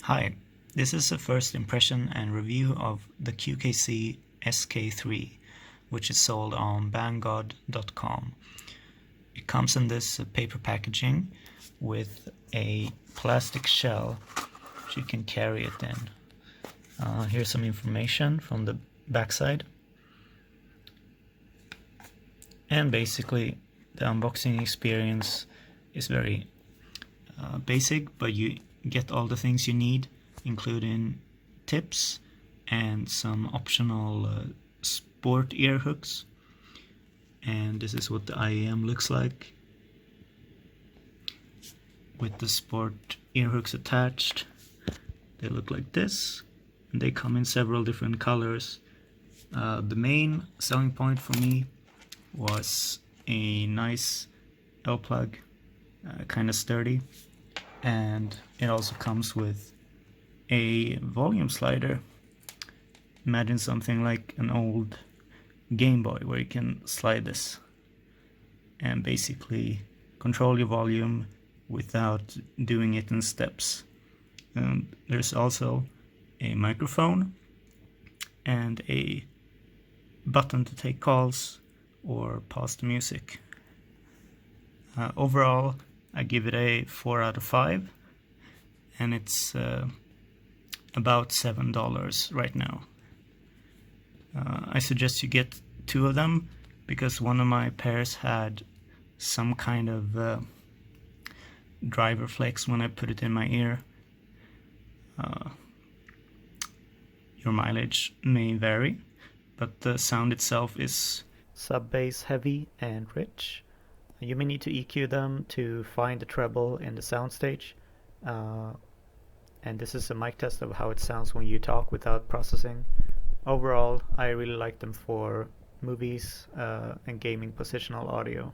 Hi, this is a first impression and review of the QKZ SK3, which is sold on Banggood.com. It comes in this paper packaging with a plastic shell which you can carry it in. Here's some information from the backside. And basically the unboxing experience is very basic, but you get all the things you need, including tips and some optional sport ear hooks. And this is what the IEM looks like with the sport ear hooks attached. They look like this, and they come in several different colors. The main selling point for me was a nice L-plug, kind of sturdy, and it also comes with a volume slider. Imagine something like an old Game Boy where you can slide this and basically control your volume without doing it in steps. And there's also a microphone and a button to take calls or pause the music. Overall, I give it a 4 out of 5, and it's about $7 right now. I suggest you get 2 of them because one of my pairs had some kind of driver flex when I put it in my ear. Your mileage may vary, but the sound itself is sub-bass heavy and rich. You may need to EQ them to find the treble in the soundstage. And this is a mic test of how it sounds when you talk without processing. Overall, I really like them for movies and gaming positional audio.